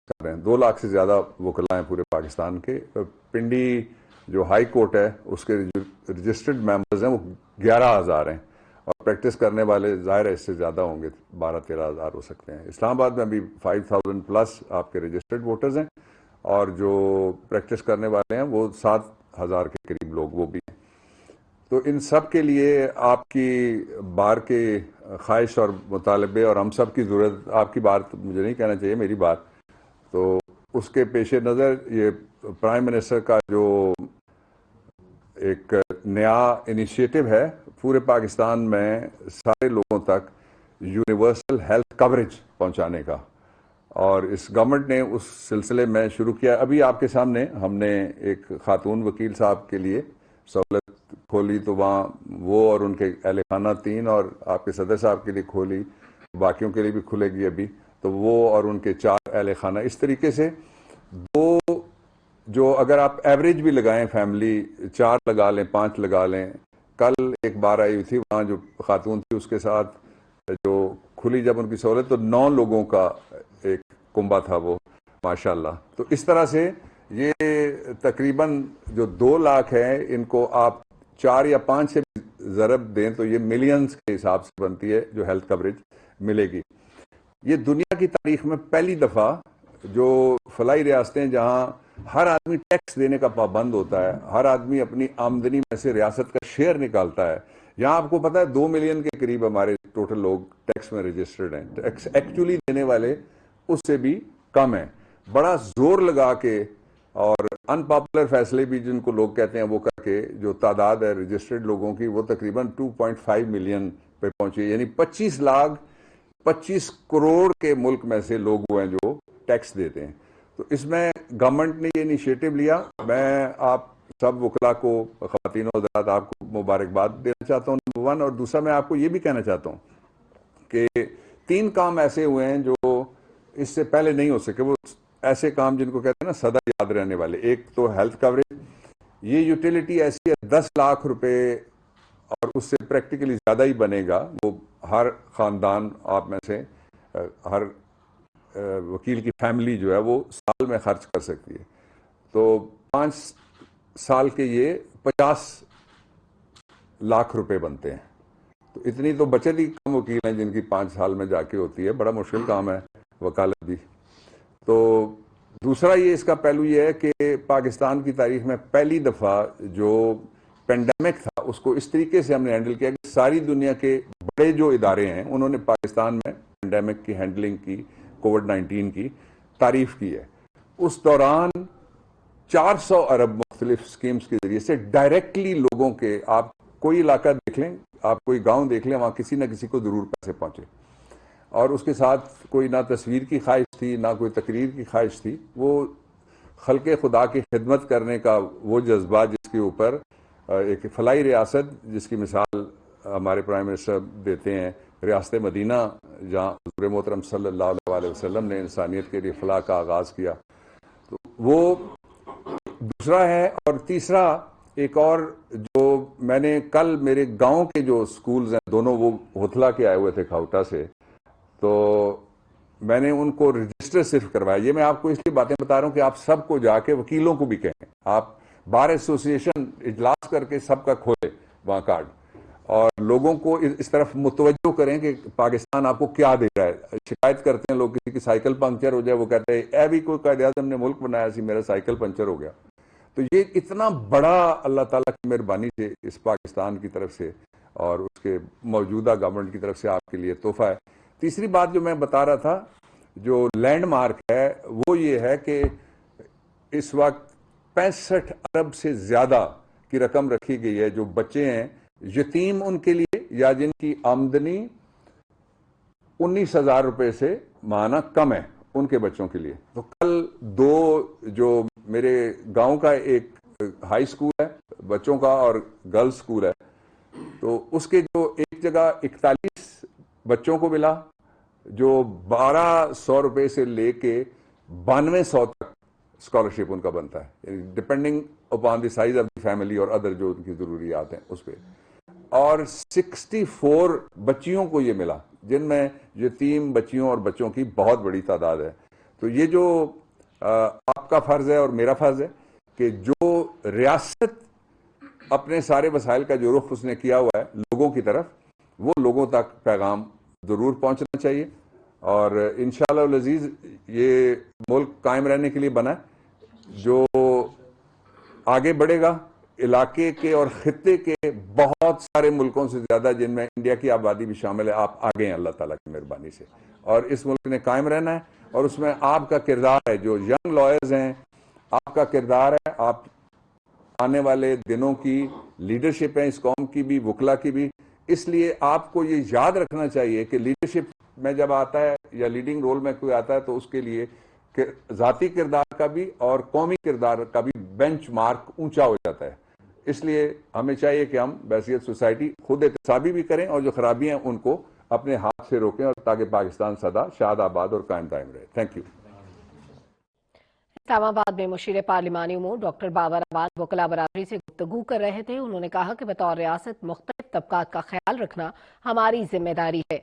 کر رہے ہیں. 2 لاکھ سے زیادہ وکلاء ہیں پورے پاکستان کے. پنڈی جو ہائی کورٹ ہے اس کے رجسٹرڈ ممبرز ہیں وہ 11,000 ہیں, اور پریکٹس کرنے والے ظاہر ہے اس سے زیادہ ہوں گے, 12-13,000 ہو سکتے ہیں. اسلام آباد میں ابھی 5,000 پلس آپ کے رجسٹرڈ ووٹرز ہیں, اور جو پریکٹس کرنے والے ہیں وہ 7,000 کے قریب لوگ وہ بھی ہیں. تو ان سب کے لیے آپ کی بار کے خواہش اور مطالبے اور ہم سب کی ضرورت, آپ کی بات مجھے نہیں کہنا چاہیے, میری بات, تو اس کے پیش نظر یہ پرائم منسٹر کا جو ایک نیا انیشیٹو ہے پورے پاکستان میں سارے لوگوں تک یونیورسل ہیلتھ کوریج پہنچانے کا, اور اس گورنمنٹ نے اس سلسلے میں شروع کیا. ابھی آپ کے سامنے ہم نے ایک خاتون وکیل صاحب کے لیے سہولت کھولی, تو وہاں وہ اور ان کے اہل خانہ 3 اور آپ کے صدر صاحب کے لیے کھولی, باقیوں کے لیے بھی کھلے گی ابھی, تو وہ اور ان کے 4 اہل خانہ. اس طریقے سے 2 جو اگر آپ ایوریج بھی لگائیں فیملی 4 لگا لیں 5 لگا لیں. کل ایک بار آئی ہوئی تھی وہاں جو خاتون تھی, اس کے ساتھ جو کھلی جب ان کی سہولت تو 9 لوگوں کا ایک کنبہ تھا وہ, ماشاءاللہ. تو اس طرح سے یہ تقریباً جو 2 لاکھ ہیں ان کو آپ 4 یا 5 سے ضرب دیں تو یہ ملینز کے حساب سے بنتی ہے جو ہیلتھ کوریج ملے گی. یہ دنیا کی تاریخ میں پہلی دفعہ جو فلاحی ریاستیں جہاں ہر آدمی ٹیکس دینے کا پابند ہوتا ہے, ہر آدمی اپنی آمدنی میں سے ریاست کا شیئر نکالتا ہے, یہاں آپ کو پتا ہے 2 ملین کے قریب ہمارے ٹوٹل لوگ ٹیکس میں رجسٹرڈ ہیں. ٹیکس ایکچولی دینے والے اس سے بھی کم ہیں. بڑا زور لگا کے اور ان پاپولر فیصلے بھی جن کو لوگ کہتے ہیں وہ کر کے جو تعداد ہے رجسٹرڈ لوگوں کی وہ تقریباً 2.5 ملین پہ پہنچی, یعنی 25 کروڑ کے ملک میں سے لوگ وہ ہیں جو ٹیکس دیتے ہیں. تو اس میں گورنمنٹ نے یہ انیشیٹو لیا. میں آپ سب وکلاء کو, خواتین و حضرات, آپ کو مبارکباد دینا چاہتا ہوں نمبر 1, اور دوسرا میں آپ کو یہ بھی کہنا چاہتا ہوں کہ 3 کام ایسے ہوئے ہیں جو اس سے پہلے نہیں ہو سکے. وہ ایسے کام جن کو کہتے ہیں نا سدا یاد رہنے والے. ایک تو ہیلتھ کوریج, یہ یوٹیلیٹی ایسی ہے 10 لاکھ روپے اور اس سے پریکٹیکلی زیادہ ہی بنے گا. وہ ہر خاندان آپ میں سے ہر وکیل کی فیملی جو ہے وہ سال میں خرچ کر سکتی ہے. تو 5 سال کے یہ 50 لاکھ روپے بنتے ہیں. تو اتنی تو بچت ہی کم وکیل ہیں جن کی 5 سال میں جا کے ہوتی ہے. بڑا مشکل کام ہے وکالت بھی. تو دوسرا یہ اس کا پہلو یہ ہے کہ پاکستان کی تاریخ میں پہلی دفعہ جو پینڈیمک تھا اس کو اس طریقے سے ہم نے ہینڈل کیا کہ ساری دنیا کے بڑے جو ادارے ہیں انہوں نے پاکستان میں پینڈیمک کی ہینڈلنگ کی, کووڈ-19 کی تعریف کی ہے. اس دوران 400 ارب مختلف سکیمز کے ذریعے سے ڈائریکٹلی لوگوں کے, آپ کوئی علاقہ دیکھ لیں, آپ کوئی گاؤں دیکھ لیں, وہاں کسی نہ کسی کو ضرور پیسے پہنچے, اور اس کے ساتھ کوئی نہ تصویر کی خواہش تھی نہ کوئی تقریر کی خواہش تھی. وہ خلق خدا کی خدمت کرنے کا وہ جذبہ جس کے اوپر ایک فلاحی ریاست جس کی مثال ہمارے پرائم منسٹر دیتے ہیں, ریاست مدینہ جہاں حضور محترم صلی اللہ علیہ وسلم نے انسانیت کے لیے فلاح کا آغاز کیا. تو وہ دوسرا ہے. اور تیسرا ایک اور جو میں نے کل میرے گاؤں کے جو سکولز ہیں دونوں وہ ہوتلا کے آئے ہوئے تھے کھاؤٹا سے, تو میں نے ان کو رجسٹر صرف کروایا. یہ میں آپ کو اس لیے باتیں بتا رہا ہوں کہ آپ سب کو جا کے وکیلوں کو بھی کہیں, آپ بار ایسوسیشن اجلاس کر کے سب کا کھولے وہاں کارڈ, اور لوگوں کو اس طرف متوجہ کریں کہ پاکستان آپ کو کیا دے رہا ہے. شکایت کرتے ہیں لوگ کسی کی سائیکل پنکچر ہو جائے, وہ کہتے ہیں اے بھی کوئی قائد اعظم نے ملک بنایا سی میرا سائیکل پنچر ہو گیا. تو یہ اتنا بڑا اللہ تعالیٰ کی مہربانی سے اس پاکستان کی طرف سے اور اس کے موجودہ گورنمنٹ کی طرف سے آپ کے لیے تحفہ ہے. تیسری بات جو میں بتا رہا تھا جو لینڈ مارک ہے وہ یہ ہے کہ اس وقت 65 ارب سے زیادہ کی رقم رکھی گئی ہے جو بچے ہیں یتیم ان کے لیے یا جن کی آمدنی 19,000 روپے سے ماہانہ کم ہے ان کے بچوں کے لیے. تو کل 2 جو میرے گاؤں کا ایک ہائی سکول ہے بچوں کا اور گرلز سکول ہے, تو اس کے جو ایک جگہ 41 بچوں کو ملا جو 1,200 روپے سے لے کے 9200 تک اسکالرشپ ان کا بنتا ہے, depending upon the size of the family اور ادر جو ان کی ضروریات ہیں اس پہ. اور 64 بچیوں کو یہ ملا جن میں یتیم بچیوں اور بچوں کی بہت بڑی تعداد ہے. تو تو یہ جو آپ کا فرض ہے اور میرا فرض ہے کہ جو ریاست اپنے سارے وسائل کا جو رخ اس نے کیا ہوا ہے لوگوں کی طرف، وہ لوگوں تک پیغام ضرور پہنچنا چاہیے، اور انشاءاللہ العزیز یہ ملک قائم رہنے کے لیے بنا ہے، جو آگے بڑھے گا علاقے کے اور خطے کے بہت سارے ملکوں سے زیادہ، جن میں انڈیا کی آبادی بھی شامل ہے۔ آپ آگے ہیں اللہ تعالیٰ کی مہربانی سے، اور اس ملک نے قائم رہنا ہے، اور اس میں آپ کا کردار ہے، جو ینگ لائرز ہیں آپ کا کردار ہے، آپ آنے والے دنوں کی لیڈرشپ ہے اس قوم کی بھی، وکلا کی بھی۔ اس لیے آپ کو یہ یاد رکھنا چاہیے کہ لیڈرشپ میں جب آتا ہے یا لیڈنگ رول میں کوئی آتا ہے تو اس کے لیے ذاتی کردار کا بھی اور قومی کردار کا بھی بینچ مارک اونچا ہو جاتا ہے۔ اس لیے ہمیں چاہیے کہ ہم بحیثیت سوسائٹی خود احتسابی بھی کریں، اور جو خرابیاں ہیں ان کو اپنے ہاتھ سے روکیں، اور تاکہ پاکستان سدا شاد آباد اور قائم دائم رہے۔ Thank you. اسلام آباد میں مشیر پارلیمانی امور ڈاکٹر بابر احمد وکلا برادری سے گفتگو کر رہے تھے۔ انہوں نے کہا کہ بطور ریاست مختلف طبقات کا خیال رکھنا ہماری ذمہ داری ہے۔